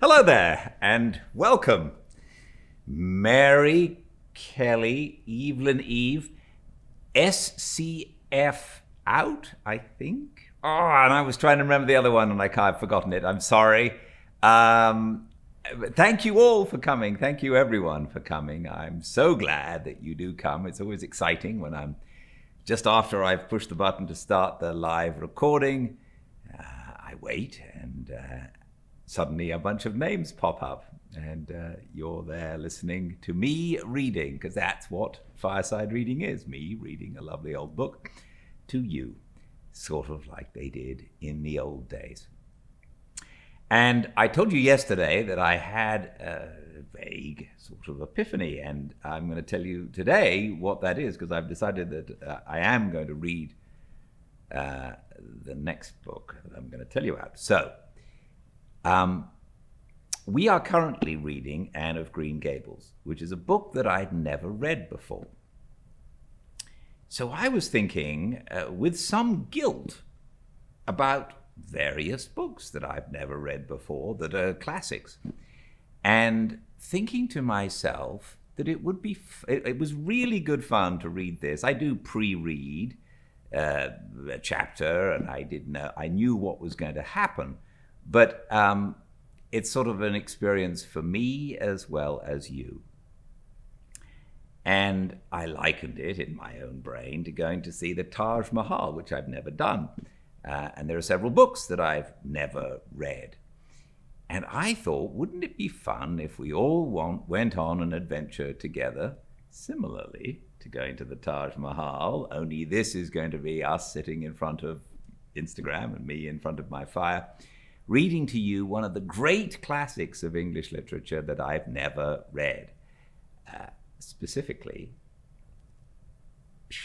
Hello there, and welcome. Mary, Kelly, Evelyn, Eve, SCF out, I think. Oh, and I was trying to remember the other one, and I've forgotten it. I'm sorry. Thank you all for coming. Thank you, everyone, for coming. I'm so glad that you do come. It's always exciting when I'm just after I've pushed the button to start the live recording. I wait, and suddenly a bunch of names pop up, and you're there listening to me reading, because that's what Fireside Reading is, me reading a lovely old book to you, sort of like they did in the old days. And I told you yesterday that I had a vague sort of epiphany, and I'm going to tell you today what that is, because I've decided that I am going to read the next book that I'm going to tell you about. So, we are currently reading Anne of Green Gables, which is a book that I'd never read before. So I was thinking with some guilt about various books that I've never read before that are classics, and thinking to myself that it would be it was really good fun to read this. I do pre-read a chapter, and I knew what was going to happen, but it's sort of an experience for me as well as you. And I likened it in my own brain to going to see the Taj Mahal, which I've never done. And there are several books that I've never read. And I thought, wouldn't it be fun if we all went on an adventure together, similarly to going to the Taj Mahal, only this is going to be us sitting in front of Instagram and me in front of my fire, reading to you one of the great classics of English literature that I've never read. Specifically,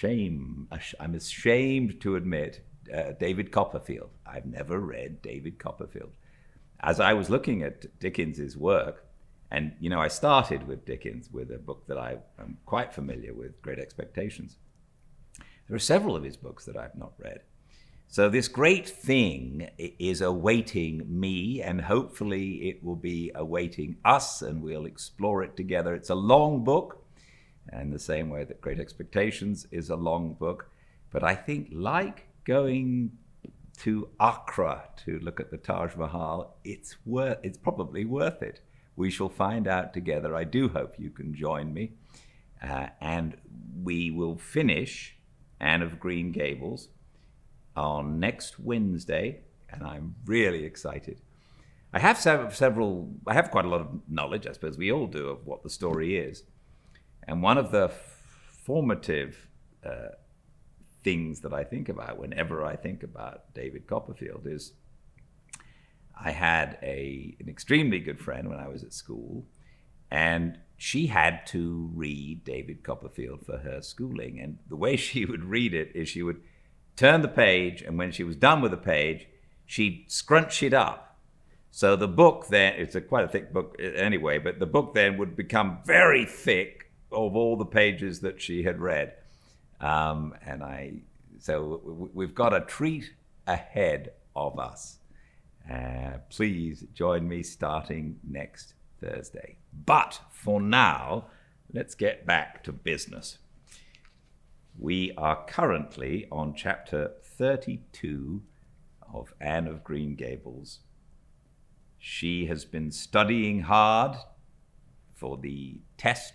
I'm ashamed to admit, David Copperfield. I've never read David Copperfield. As I was looking at Dickens's work, and I started with Dickens with a book that I am quite familiar with, Great Expectations. There are several of his books that I've not read. So this great thing is awaiting me, and hopefully it will be awaiting us, and we'll explore it together. It's a long book, in the same way that Great Expectations is a long book. But I think, like going to Accra to look at the Taj Mahal, it's probably worth it. We shall find out together. I do hope you can join me. And we will finish Anne of Green Gables on next Wednesday, and I'm really excited. I have I have quite a lot of knowledge, I suppose we all do, of what the story is. And one of the formative things that I think about whenever I think about David Copperfield is I had an extremely good friend when I was at school, and she had to read David Copperfield for her schooling. And the way she would read it is she would turn the page, and when she was done with the page, she'd scrunch it up. So the book then, it's quite a thick book anyway, but the book then would become very thick of all the pages that she had read. So we've got a treat ahead of us. Please join me starting next Thursday. But for now, let's get back to business. We are currently on chapter 32 of Anne of Green Gables. She has been studying hard for the test,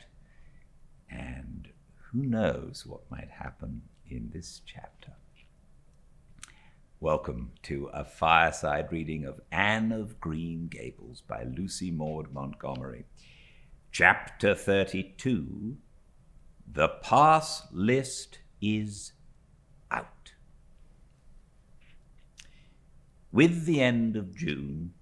and who knows what might happen in this chapter. Welcome to a fireside reading of Anne of Green Gables by Lucy Maud Montgomery. Chapter 32, The Pass List is Out. With the end of June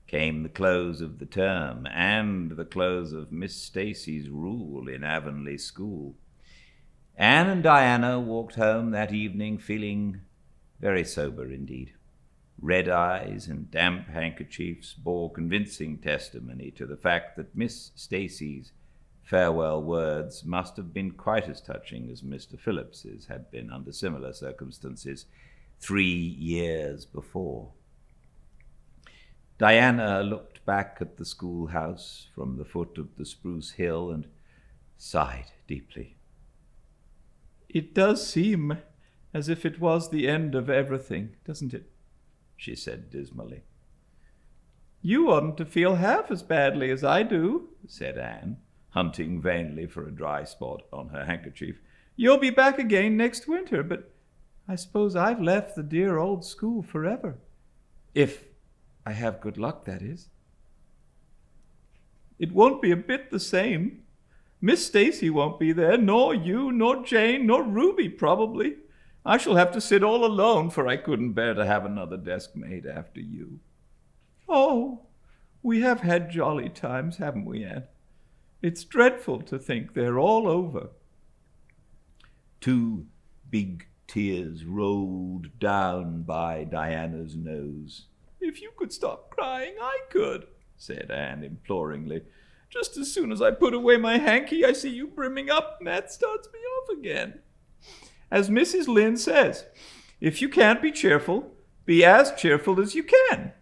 came the close of the term and the close of Miss Stacy's rule in Avonlea School. Anne and Diana walked home that evening feeling very sober indeed. Red eyes and damp handkerchiefs bore convincing testimony to the fact that Miss Stacy's farewell words must have been quite as touching as Mr. Phillips's had been under similar circumstances 3 years before. Diana looked back at the schoolhouse from the foot of the spruce hill and sighed deeply. "It does seem as if it was the end of everything, doesn't it?" she said dismally. "You oughtn't to feel half as badly as I do," said Anne, hunting vainly for a dry spot on her handkerchief. "You'll be back again next winter, but I suppose I've left the dear old school forever. If I have good luck, that is. It won't be a bit the same. Miss Stacy won't be there, nor you, nor Jane, nor Ruby, probably. I shall have to sit all alone, for I couldn't bear to have another desk made after you. Oh, we have had jolly times, haven't we, Anne? It's dreadful to think they're all over." 2 big tears rolled down by Diana's nose. "If you could stop crying, I could," said Anne imploringly. "Just as soon as I put away my hanky, I see you brimming up, and that starts me off again. As Mrs. Lynde says, if you can't be cheerful, be as cheerful as you can.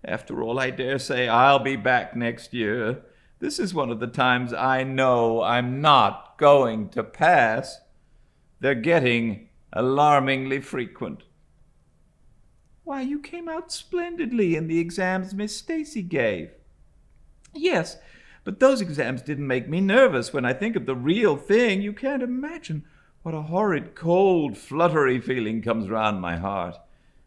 After all, I dare say I'll be back next year. This is one of the times I know I'm not going to pass. They're getting alarmingly frequent." "Why, you came out splendidly in the exams Miss Stacy gave." "Yes, but those exams didn't make me nervous. When I think of the real thing, you can't imagine what a horrid, cold, fluttery feeling comes round my heart.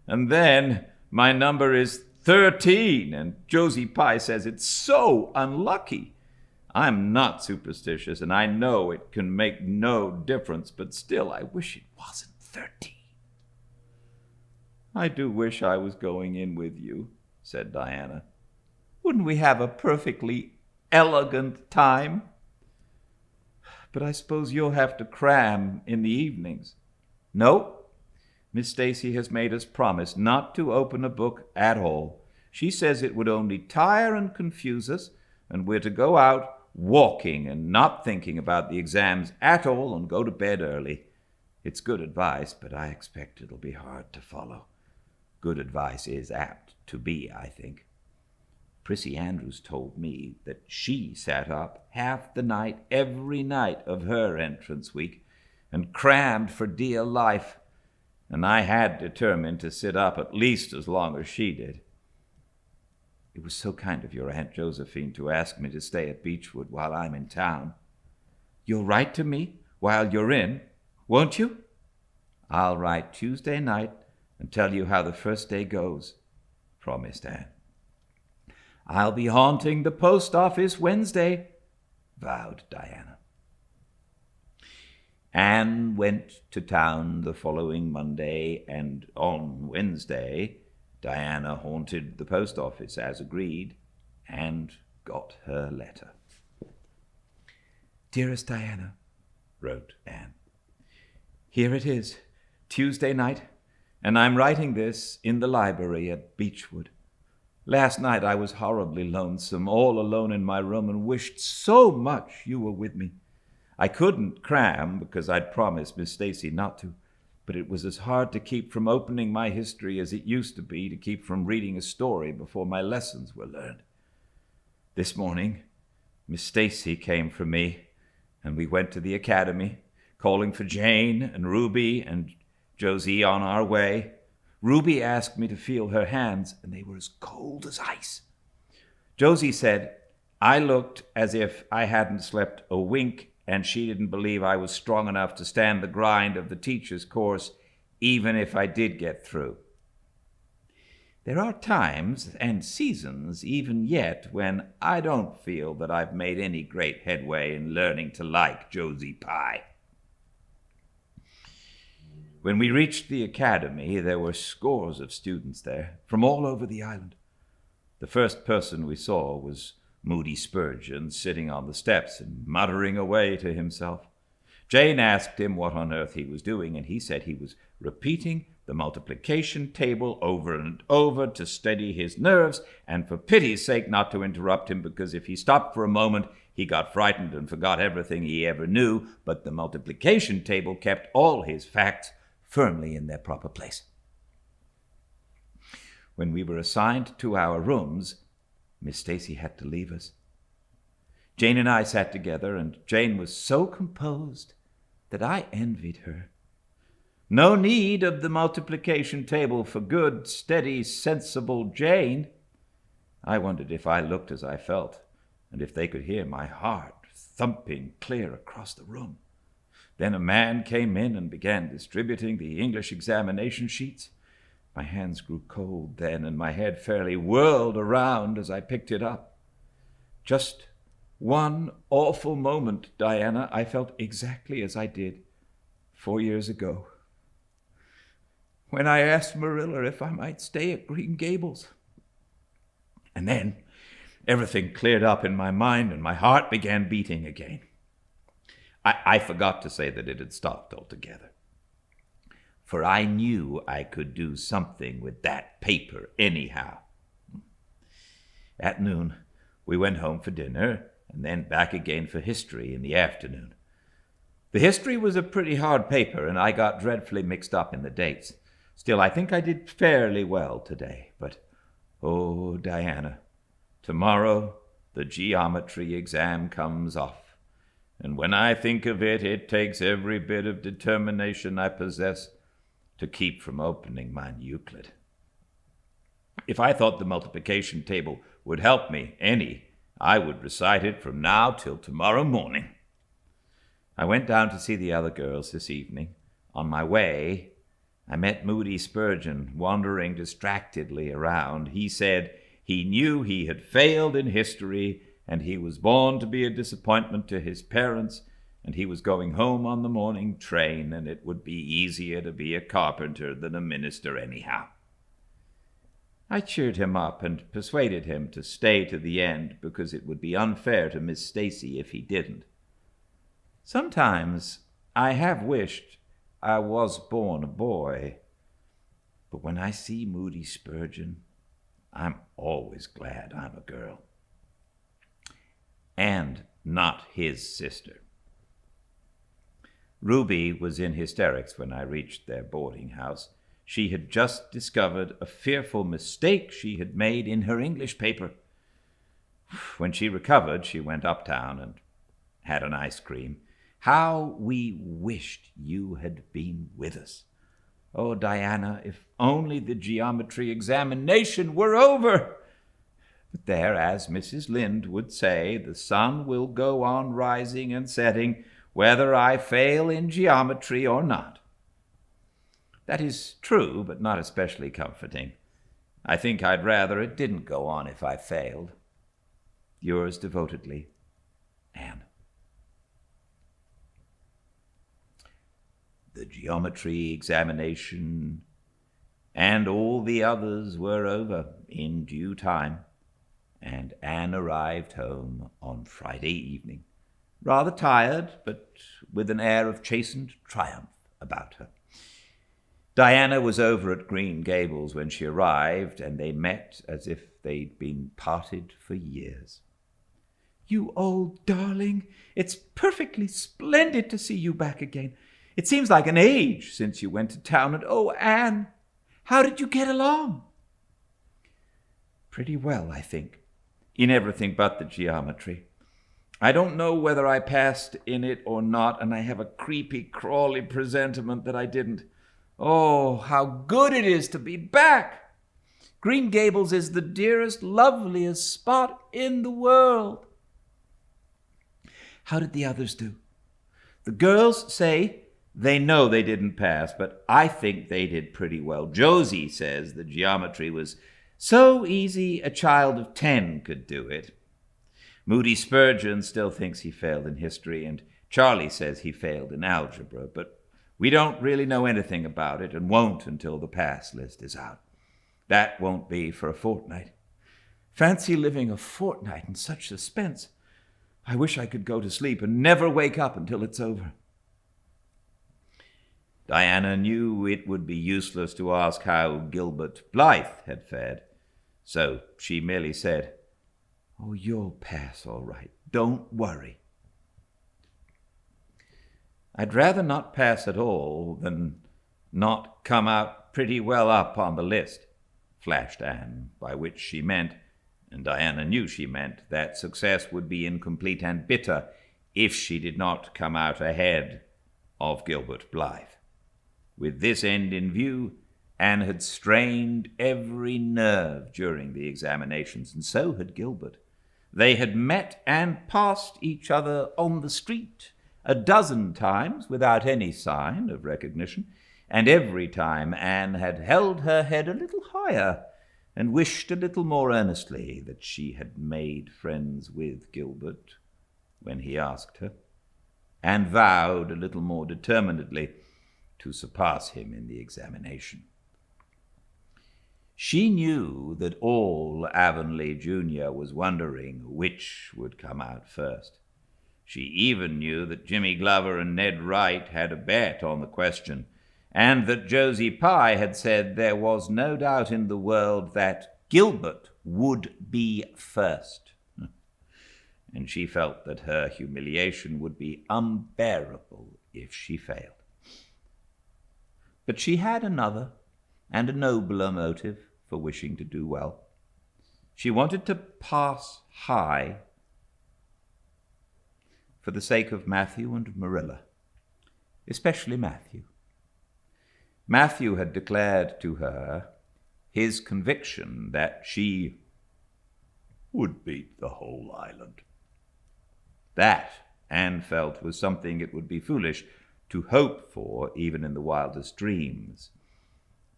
And then my number is 13, and Josie Pye says it's so unlucky. I'm not superstitious, and I know it can make no difference, but still I wish it wasn't 13. "I do wish I was going in with you," said Diana. "Wouldn't we have a perfectly elegant time? But I suppose you'll have to cram in the evenings." "No. Miss Stacy has made us promise not to open a book at all. She says it would only tire and confuse us, and we're to go out walking and not thinking about the exams at all and go to bed early. It's good advice, but I expect it'll be hard to follow. Good advice is apt to be, I think. Prissy Andrews told me that she sat up half the night every night of her entrance week and crammed for dear life, and I had determined to sit up at least as long as she did. It was so kind of your Aunt Josephine to ask me to stay at Beechwood while I'm in town. You'll write to me while you're in, won't you?" "I'll write Tuesday night and tell you how the first day goes," promised Anne. "I'll be haunting the post office Wednesday," vowed Diana. Anne went to town the following Monday, and on Wednesday Diana haunted the post office as agreed and got her letter. "Dearest Diana," wrote Anne, "here it is, Tuesday night, and I'm writing this in the library at Beechwood. Last night I was horribly lonesome, all alone in my room, and wished so much you were with me. I couldn't cram because I'd promised Miss Stacy not to, but it was as hard to keep from opening my history as it used to be to keep from reading a story before my lessons were learned. This morning, Miss Stacy came for me, and we went to the academy, calling for Jane and Ruby and Josie on our way. Ruby asked me to feel her hands, and they were as cold as ice. Josie said I looked as if I hadn't slept a wink, and she didn't believe I was strong enough to stand the grind of the teacher's course, even if I did get through. There are times and seasons, even yet, when I don't feel that I've made any great headway in learning to like Josie Pye. When we reached the academy, there were scores of students there, from all over the island. The first person we saw was Moody Spurgeon, sitting on the steps and muttering away to himself. Jane asked him what on earth he was doing, and he said he was repeating the multiplication table over and over to steady his nerves, and for pity's sake not to interrupt him, because if he stopped for a moment, he got frightened and forgot everything he ever knew, but the multiplication table kept all his facts firmly in their proper place. when we were assigned to our rooms, Miss Stacy had to leave us. Jane and I sat together, and Jane was so composed that I envied her. No need of the multiplication table for good, steady, sensible Jane. I wondered if I looked as I felt, and if they could hear my heart thumping clear across the room. Then a man came in and began distributing the English examination sheets. My hands grew cold then, and my head fairly whirled around as I picked it up. Just one awful moment, Diana, I felt exactly as I did 4 years ago, when I asked Marilla if I might stay at Green Gables. And then everything cleared up in my mind, and my heart began beating again. I forgot to say that it had stopped altogether, for I knew I could do something with that paper anyhow. At noon, we went home for dinner, and then back again for history in the afternoon. The history was a pretty hard paper, and I got dreadfully mixed up in the dates. Still, I think I did fairly well today. But, oh, Diana, tomorrow the geometry exam comes off. And when I think of it, it takes every bit of determination I possess to keep from opening my Euclid. If I thought the multiplication table would help me any, I would recite it from now till tomorrow morning. I went down to see the other girls this evening. On my way, I met Moody Spurgeon wandering distractedly around. He said he knew he had failed in history, and he was born to be a disappointment to his parents, and he was going home on the morning train, and it would be easier to be a carpenter than a minister anyhow. I cheered him up and persuaded him to stay to the end, because it would be unfair to Miss Stacy if he didn't. Sometimes I have wished I was born a boy, but when I see Moody Spurgeon, I'm always glad I'm a girl. And not his sister. Ruby was in hysterics when I reached their boarding house. She had just discovered a fearful mistake she had made in her English paper. When she recovered, she went uptown and had an ice cream. How we wished you had been with us. Oh, Diana, if only the geometry examination were over! But there, as Mrs. Lynde would say, the sun will go on rising and setting, whether I fail in geometry or not. That is true, but not especially comforting. I think I'd rather it didn't go on if I failed. Yours devotedly, Anne. The geometry examination and all the others were over in due time, and Anne arrived home on Friday evening, rather tired, but with an air of chastened triumph about her. Diana was over at Green Gables when she arrived, and they met as if they'd been parted for years. "You old darling, it's perfectly splendid to see you back again. It seems like an age since you went to town, and oh, Anne, how did you get along?" "Pretty well, I think, in everything but the geometry. I don't know whether I passed in it or not, and I have a creepy, crawly presentiment that I didn't. Oh, how good it is to be back! Green Gables is the dearest, loveliest spot in the world." "How did the others do?" "The girls say they know they didn't pass, but I think they did pretty well. Josie says the geometry was so easy a child of 10 could do it. Moody Spurgeon still thinks he failed in history, and Charlie says he failed in algebra, but we don't really know anything about it and won't until the pass list is out. That won't be for a fortnight. Fancy living a fortnight in such suspense. I wish I could go to sleep and never wake up until it's over." Diana knew it would be useless to ask how Gilbert Blythe had fared, so she merely said, "Oh, you'll pass all right. Don't worry." "I'd rather not pass at all than not come out pretty well up on the list. flashed Anne, by which she meant, and Diana knew she meant, that success would be incomplete and bitter if she did not come out ahead of Gilbert Blythe. With this end in view, Anne had strained every nerve during the examinations, and so had Gilbert. They had met and passed each other on the street a dozen times without any sign of recognition, and every time Anne had held her head a little higher and wished a little more earnestly that she had made friends with Gilbert when he asked her, and vowed a little more determinedly to surpass him in the examination. She knew that all Avonlea Jr. was wondering which would come out first. She even knew that Jimmy Glover and Ned Wright had a bet on the question, and that Josie Pye had said there was no doubt in the world that Gilbert would be first. And she felt that her humiliation would be unbearable if she failed. But she had another and a nobler motive for wishing to do well. She wanted to pass high for the sake of Matthew and Marilla, especially Matthew. Matthew had declared to her his conviction that she would beat the whole island. That, Anne felt, was something it would be foolish to hope for even in the wildest dreams.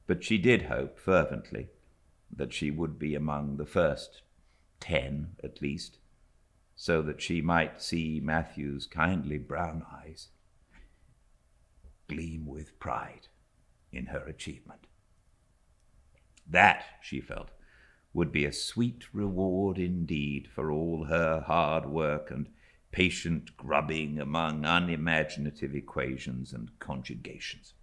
But she did hope fervently that she would be among the first 10 at least, so that she might see Matthew's kindly brown eyes gleam with pride in her achievement. That, she felt, would be a sweet reward indeed for all her hard work and patient grubbing among unimaginative equations and conjugations.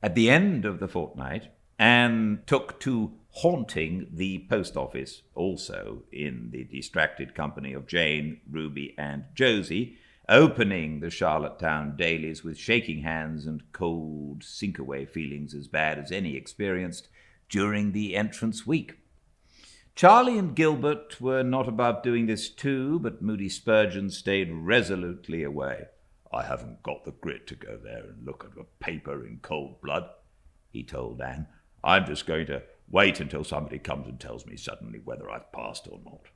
At the end of the fortnight, Anne took to haunting the post office, also in the distracted company of Jane, Ruby, and Josie, opening the Charlottetown dailies with shaking hands and cold, sink-away feelings as bad as any experienced during the entrance week. Charlie and Gilbert were not above doing this too, but Moody Spurgeon stayed resolutely away. "I haven't got the grit to go there and look at a paper in cold blood," he told Anne. "I'm just going to wait until somebody comes and tells me suddenly whether I've passed or not."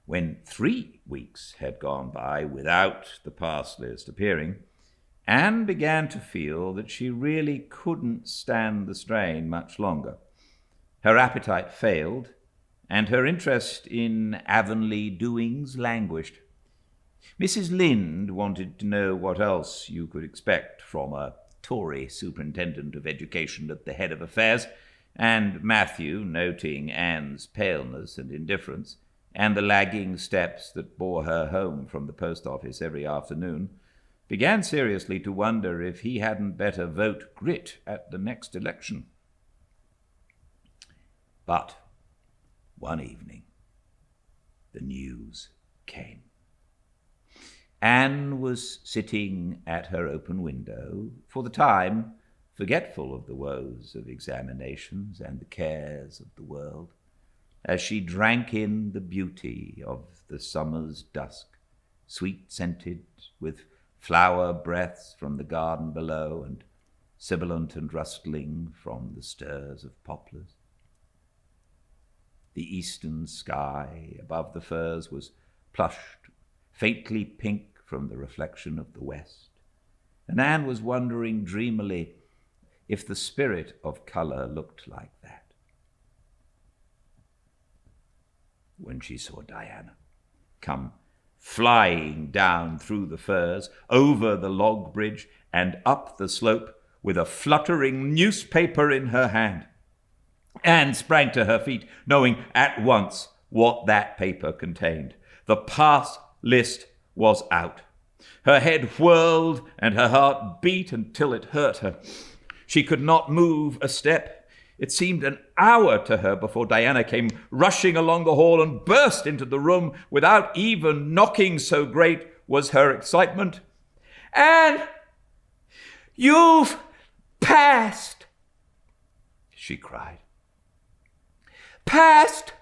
When 3 weeks had gone by without the pass list appearing, Anne began to feel that she really couldn't stand the strain much longer. Her appetite failed, and her interest in Avonlea doings languished. Mrs. Lynde wanted to know what else you could expect from a Tory superintendent of education at the head of affairs, and Matthew, noting Anne's paleness and indifference, and the lagging steps that bore her home from the post office every afternoon, began seriously to wonder if he hadn't better vote grit at the next election. But one evening, the news came. Anne was sitting at her open window, for the time forgetful of the woes of examinations and the cares of the world, as she drank in the beauty of the summer's dusk, sweet-scented with flower breaths from the garden below and sibilant and rustling from the stirs of poplars. The eastern sky above the firs was flushed, faintly pink from the reflection of the west, and Anne was wondering dreamily if the spirit of colour looked like that, when she saw Diana come flying down through the firs, over the log bridge, and up the slope with a fluttering newspaper in her hand. Anne sprang to her feet, knowing at once what that paper contained. The pass list was out. Her head whirled and her heart beat until it hurt her. She could not move a step. It seemed an hour to her before Diana came rushing along the hall and burst into the room without even knocking, so great was her excitement. "Anne, you've Past, she cried. Past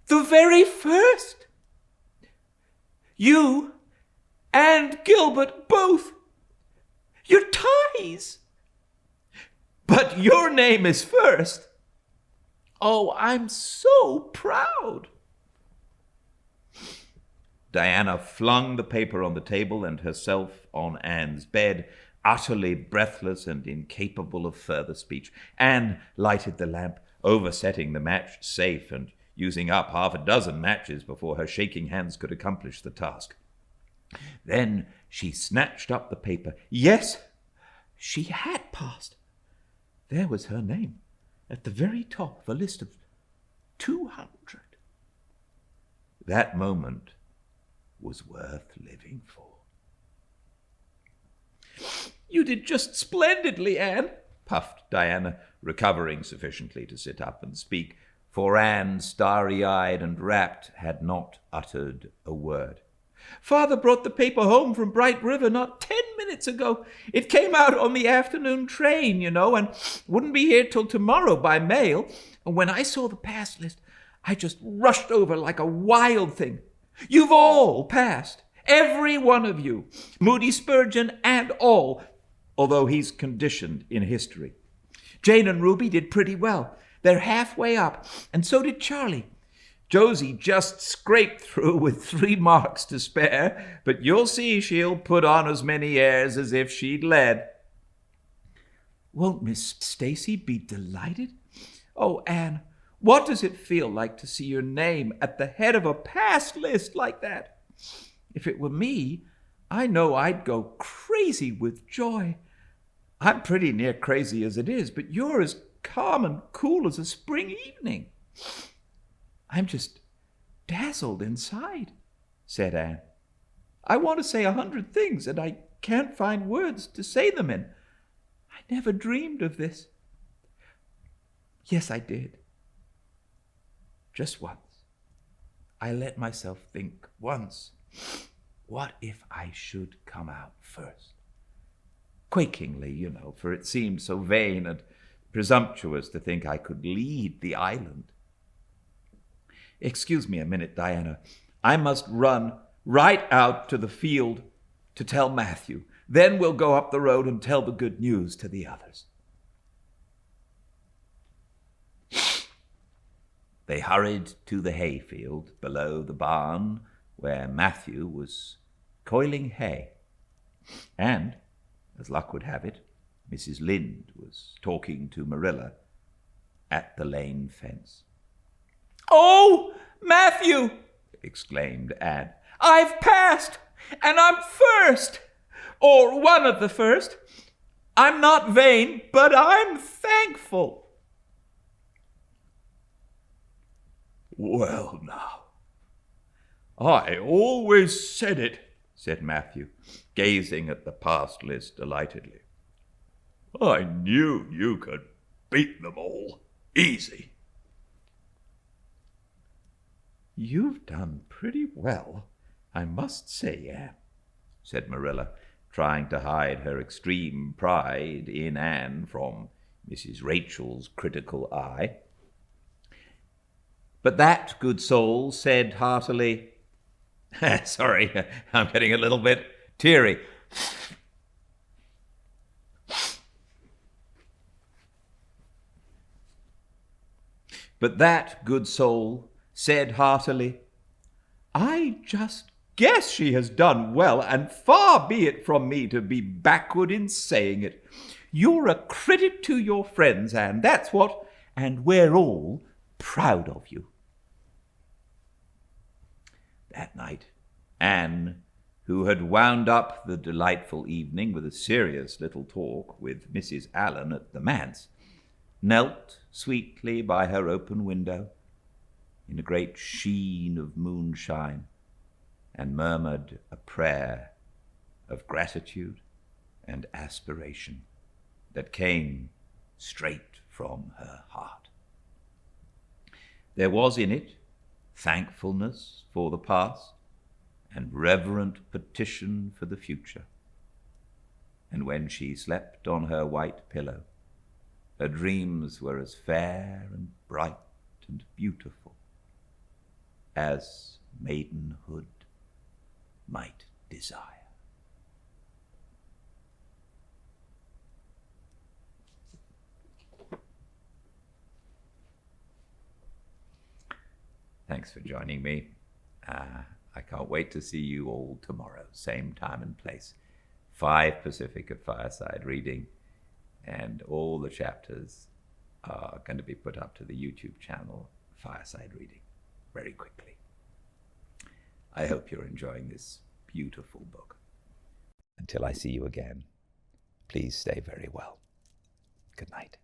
the very first. You and Gilbert both. Your ties. But your name is first. Oh, I'm so proud. Diana flung the paper on the table and herself on Anne's bed, utterly breathless and incapable of further speech. Anne lighted the lamp, oversetting the match safe and using up 6 matches before her shaking hands could accomplish the task. Then she snatched up the paper. Yes, she had passed. There was her name at the very top of a list of 200. That moment was worth living for. You did just splendidly, Anne, puffed Diana, recovering sufficiently to sit up and speak, for Anne, starry-eyed and rapt, had not uttered a word. Father brought the paper home from Bright River not 10 minutes ago. It came out on the afternoon train, you know, and wouldn't be here till tomorrow by mail. And when I saw the pass list, I just rushed over like a wild thing. You've all passed, every one of you, Moody Spurgeon and all, although he's conditioned in history. Jane and Ruby did pretty well. They're halfway up, and so did Charlie. Josie just scraped through with 3 marks to spare, but you'll see she'll put on as many airs as if she'd led. Won't Miss Stacy be delighted? Oh, Anne, what does it feel like to see your name at the head of a pass list like that? If it were me, I know I'd go crazy with joy. I'm pretty near crazy as it is, but you're as calm and cool as a spring evening. I'm just dazzled inside, said Anne. I want to say 100 things, and I can't find words to say them in. I never dreamed of this. Yes, I did. Just once. I let myself think once, what if I should come out first? Quakingly, you know, for it seemed so vain and presumptuous to think I could lead the island. Excuse me a minute, Diana. I must run right out to the field to tell Matthew. Then we'll go up the road and tell the good news to the others. They hurried to the hayfield below the barn where Matthew was coiling hay. And, as luck would have it, Mrs. Lynde was talking to Marilla at the lane fence. Oh, Matthew, exclaimed Anne, I've passed, and I'm first, or one of the first. I'm not vain, but I'm thankful. Well, now, I always said it, said Matthew, gazing at the pass list delightedly. I knew you could beat them all, easy. You've done pretty well, I must say, Anne, said Marilla, trying to hide her extreme pride in Anne from Mrs. Rachel's critical eye. But that good soul said heartily, sorry, I'm getting a little bit teary. But that good soul said heartily, I just guess she has done well, and far be it from me to be backward in saying it. You're a credit to your friends, Anne, that's what, and we're all proud of you. That night, Anne, who had wound up the delightful evening with a serious little talk with Mrs. Allen at the manse, knelt sweetly by her open window in a great sheen of moonshine and murmured a prayer of gratitude and aspiration that came straight from her heart. There was in it thankfulness for the past and reverent petition for the future. And when she slept on her white pillow, her dreams were as fair and bright and beautiful as maidenhood might desire. Thanks for joining me. I can't wait to see you all tomorrow, same time and place, 5 Pacific at Fireside Reading, and all the chapters are going to be put up to the YouTube channel Fireside Reading very quickly. I hope you're enjoying this beautiful book. Until I see you again, please stay very well. Good night.